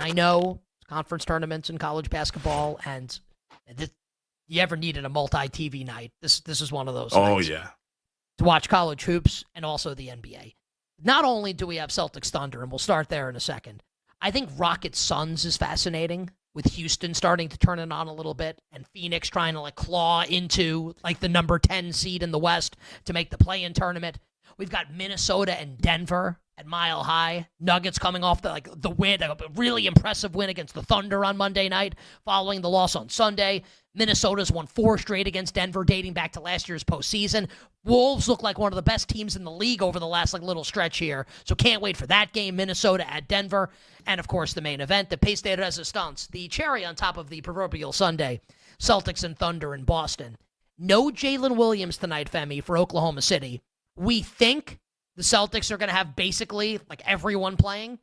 I know conference tournaments in college basketball, and you ever needed a multi-TV night, this is one of those nights. Yeah. To watch college hoops and also the NBA. Not only do we have Celtics Thunder, and we'll start there in a second, I think Rockets Suns is fascinating, with Houston starting to turn it on a little bit and Phoenix trying to claw into the number 10 seed in the West to make the play-in tournament. We've got Minnesota and Denver at Mile High. Nuggets coming off the win, a really impressive win against the Thunder on Monday night, following the loss on Sunday. Minnesota's won 4 straight against Denver, dating back to last year's postseason. Wolves look like one of the best teams in the league over the last little stretch here, so can't wait for that game. Minnesota at Denver, and of course the main event, the Pace de Resistance, the cherry on top of the proverbial sundae, Celtics and Thunder in Boston. No Jalen Williams tonight, Femi, for Oklahoma City. We think the Celtics are going to have basically everyone playing.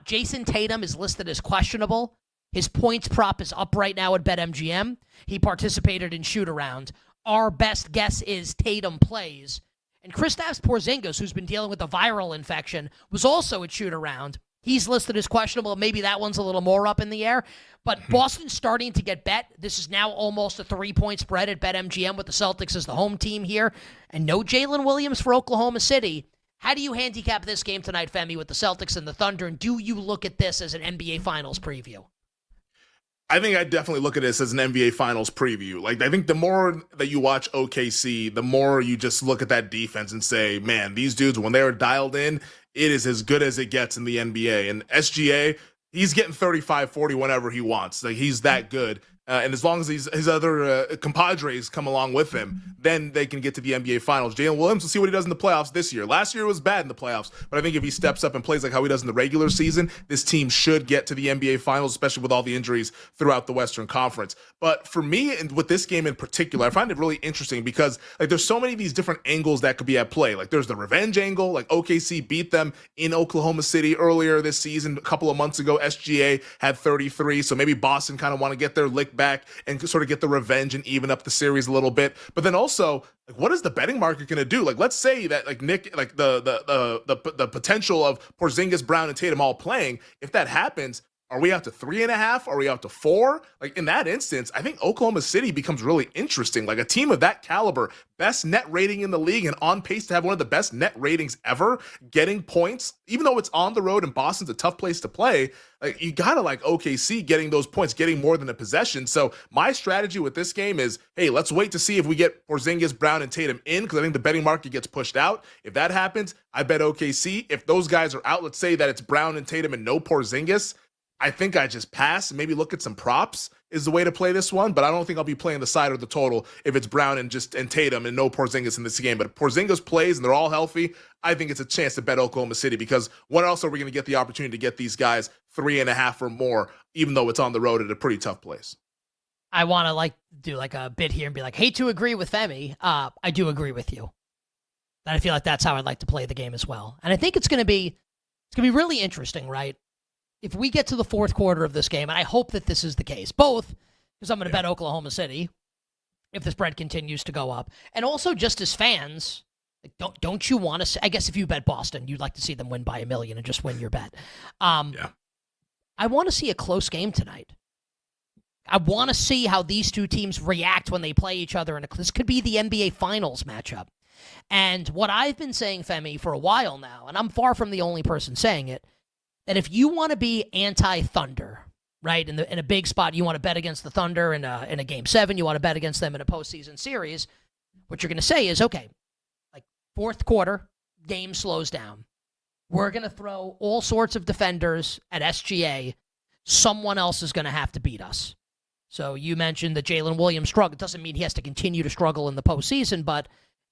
Jason Tatum is listed as questionable. His points prop is up right now at BetMGM. He participated in shoot-around. Our best guess is Tatum plays. And Kristaps Porzingis, who's been dealing with a viral infection, was also at shoot-around. He's listed as questionable. Maybe that one's a little more up in the air. But Boston's starting to get bet. This is now almost a 3-point spread at BetMGM with the Celtics as the home team here. And no Jalen Williams for Oklahoma City. How do you handicap this game tonight, Femi, with the Celtics and the Thunder? And do you look at this as an NBA Finals preview? I think I definitely look at this as an NBA Finals preview. I think the more that you watch OKC, the more you just look at that defense and say, man, these dudes, when they are dialed in, it is as good as it gets in the NBA. And SGA, he's getting 35, 40 whenever he wants. He's that good. And as long as his other compadres come along with him, then they can get to the NBA Finals. Jalen Williams, we'll see what he does in the playoffs this year. Last year was bad in the playoffs, but I think if he steps up and plays like how he does in the regular season, this team should get to the NBA Finals, especially with all the injuries throughout the Western Conference. But for me, and with this game in particular, I find it really interesting because there's so many of these different angles that could be at play. There's the revenge angle, OKC beat them in Oklahoma City earlier this season. A couple of months ago, SGA had 33, so maybe Boston kind of want to get their lick back and sort of get the revenge and even up the series a little bit. But then also, what is the betting market going to do? Let's say that Nick, the potential of Porzingis, Brown, and Tatum all playing, if that happens, are we out to 3.5? Are we out to 4? In that instance, I think Oklahoma City becomes really interesting. A team of that caliber, best net rating in the league and on pace to have one of the best net ratings ever, getting points, even though it's on the road and Boston's a tough place to play, you gotta OKC getting those points, getting more than a possession. So my strategy with this game is, hey, let's wait to see if we get Porzingis, Brown, and Tatum in, because I think the betting market gets pushed out. If that happens, I bet OKC. If those guys are out, let's say that it's Brown and Tatum and no Porzingis, I think I just pass, maybe look at some props is the way to play this one, but I don't think I'll be playing the side or the total if it's Brown and Tatum and no Porzingis in this game. But if Porzingis plays and they're all healthy, I think it's a chance to bet Oklahoma City, because when else are we going to get the opportunity to get these guys 3.5 or more, even though it's on the road at a pretty tough place? I want to do a bit here and be hate to agree with Femi. I do agree with you. And I feel like that's how I'd like to play the game as well. And I think it's going to be really interesting, right? If we get to the fourth quarter of this game, and I hope that this is the case, both because I'm going to bet Oklahoma City if the spread continues to go up, and also just as fans, don't you want to? I guess if you bet Boston, you'd like to see them win by 1 million and just win your bet. I want to see a close game tonight. I want to see how these two teams react when they play each other, and this could be the NBA Finals matchup. And what I've been saying, Femi, for a while now, and I'm far from the only person saying it, that if you want to be anti-Thunder, right, in a big spot, you want to bet against the Thunder in a Game 7, you want to bet against them in a postseason series, what you're going to say is, okay, fourth quarter, game slows down. We're going to throw all sorts of defenders at SGA. Someone else is going to have to beat us. So you mentioned that Jalen Williams struggled. It doesn't mean he has to continue to struggle in the postseason, but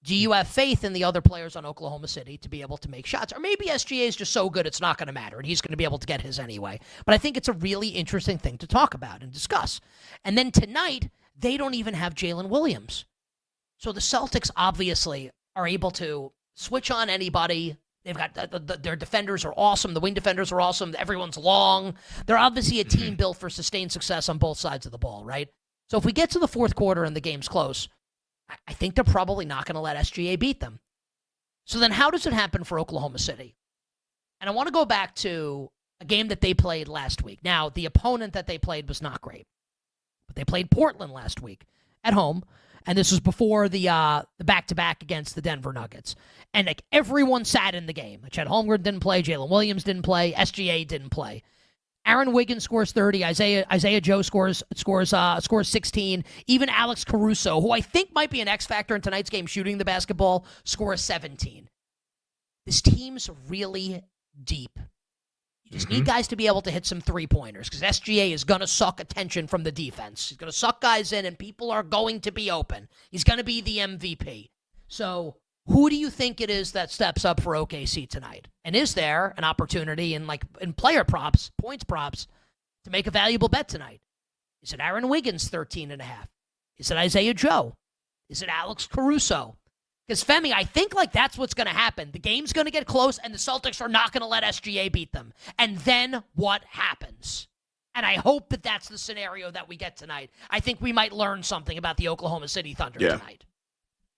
do you have faith in the other players on Oklahoma City to be able to make shots? Or maybe SGA is just so good it's not going to matter, and he's going to be able to get his anyway. But I think it's a really interesting thing to talk about and discuss. And then tonight, they don't even have Jalen Williams. So the Celtics obviously are able to switch on anybody. They've got their defenders are awesome. The wing defenders are awesome. Everyone's long. They're obviously a team built for sustained success on both sides of the ball, right? So if we get to the fourth quarter and the game's close, I think they're probably not going to let SGA beat them. So then how does it happen for Oklahoma City? And I want to go back to a game that they played last week. Now, the opponent that they played was not great, but they played Portland last week at home, and this was before the back-to-back against the Denver Nuggets. And like everyone sat in the game. Chet Holmgren didn't play, Jalen Williams didn't play, SGA didn't play. Aaron Wiggins scores 30. Isaiah Joe scores 16. Even Alex Caruso, who I think might be an X factor in tonight's game shooting the basketball, scores 17. This team's really deep. You just need guys to be able to hit some three-pointers because SGA is going to suck attention from the defense. He's going to suck guys in, and people are going to be open. He's going to be the MVP. So who do you think it is that steps up for OKC tonight? And is there an opportunity in player props, points props, to make a valuable bet tonight? Is it Aaron Wiggins, 13.5? Is it Isaiah Joe? Is it Alex Caruso? Because, Femi, I think that's what's going to happen. The game's going to get close, and the Celtics are not going to let SGA beat them. And then what happens? And I hope that that's the scenario that we get tonight. I think we might learn something about the Oklahoma City Thunder tonight.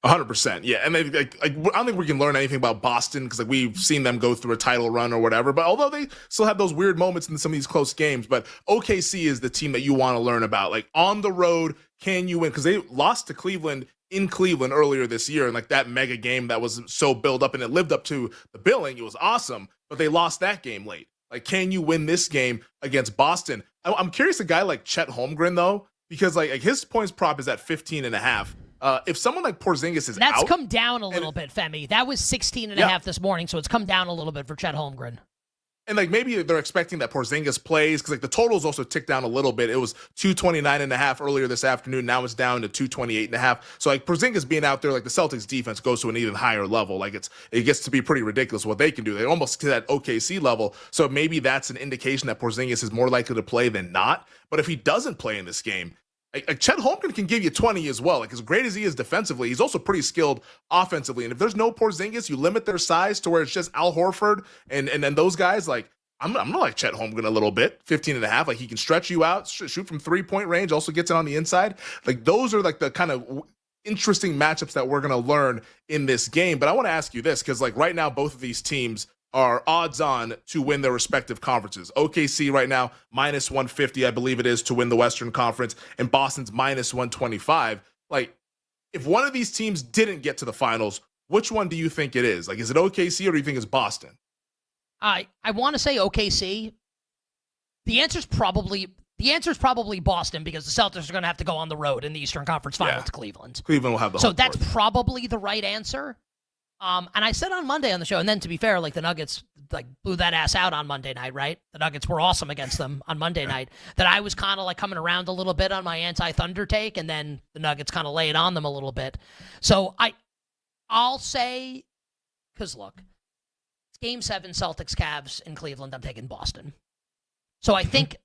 100%. Yeah. And I don't think we can learn anything about Boston because we've seen them go through a title run or whatever. But although they still have those weird moments in some of these close games, but OKC is the team that you want to learn about. On the road, can you win? Because they lost to Cleveland in Cleveland earlier this year, and that mega game that was so built up and it lived up to the billing. It was awesome, but they lost that game late. Can you win this game against Boston? I'm curious, a guy like Chet Holmgren though, because his points prop is at 15.5. If someone like Porzingis is that's out, come down a little bit, Femi. That was 16.5 this morning, so it's come down a little bit for Chet Holmgren. And maybe they're expecting that Porzingis plays because the totals also ticked down a little bit. It was 229.5 earlier this afternoon. Now it's down to 228.5. So Porzingis being out there, the Celtics defense goes to an even higher level. It gets to be pretty ridiculous what they can do. They're almost to that OKC level. So maybe that's an indication that Porzingis is more likely to play than not. But if he doesn't play in this game, Chet Holmgren can give you 20 as well. As great as he is defensively, he's also pretty skilled offensively. And if there's no Porzingis, you limit their size to where it's just Al Horford and then those guys. I'm gonna like Chet Holmgren a little bit, 15.5. He can stretch you out, shoot from 3-point range, also gets it on the inside. Those are the kind of interesting matchups that we're gonna learn in this game. But I want to ask you this because right now both of these teams are odds on to win their respective conferences. OKC right now, minus 150, I believe it is, to win the Western Conference, and Boston's minus 125. If one of these teams didn't get to the finals, which one do you think it is? Is it OKC or do you think it's Boston? I want to say OKC. The answer's probably Boston because the Celtics are going to have to go on the road in the Eastern Conference Final to Cleveland. Cleveland will have the home court. That's probably the right answer. And I said on Monday on the show, and then to be fair, the Nuggets blew that ass out on Monday night, right? The Nuggets were awesome against them on Monday night. That I was kind of coming around a little bit on my anti-Thunder take, and then the Nuggets kind of laid on them a little bit. So I'll say, because look, it's Game 7, Celtics Cavs in Cleveland. I'm taking Boston. So I think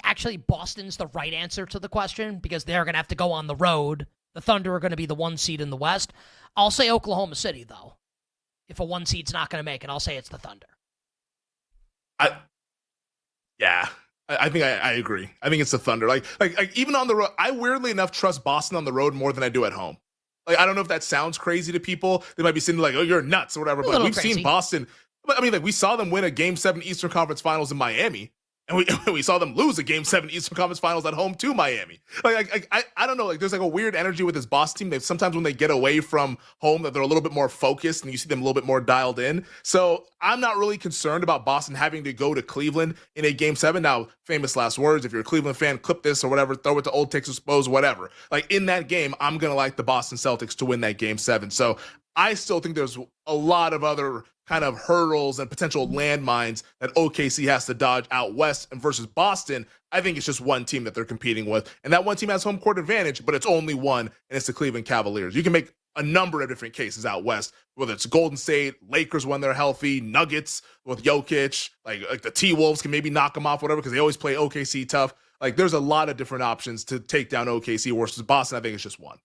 actually Boston's the right answer to the question because they're going to have to go on the road. The Thunder are going to be the 1 seed in the West. I'll say Oklahoma City, though. If a 1 seed's not going to make it, I'll say it's the Thunder. I think I agree. I think it's the Thunder. Even on the road, I weirdly enough trust Boston on the road more than I do at home. I don't know if that sounds crazy to people. They might be saying oh, you're nuts or whatever. But we've seen Boston. We saw them win a Game 7 Eastern Conference Finals in Miami. And we saw them lose a Game 7 Eastern Conference Finals at home to Miami. I don't know. There's a weird energy with this Boston team. Sometimes when they get away from home, that they're a little bit more focused and you see them a little bit more dialed in. So I'm not really concerned about Boston having to go to Cleveland in a Game 7. Now, famous last words. If you're a Cleveland fan, clip this or whatever. Throw it to Old Texas Expose, whatever. In that game, I'm going to like the Boston Celtics to win that Game 7. So I still think there's a lot of other kind of hurdles and potential landmines that OKC has to dodge out west. And versus Boston, I think it's just one team that they're competing with. And that one team has home court advantage, but it's only one, and it's the Cleveland Cavaliers. You can make a number of different cases out west, whether it's Golden State, Lakers when they're healthy, Nuggets with Jokic, like the T-Wolves can maybe knock them off, whatever, because they always play OKC tough. There's a lot of different options to take down OKC versus Boston. I think it's just one.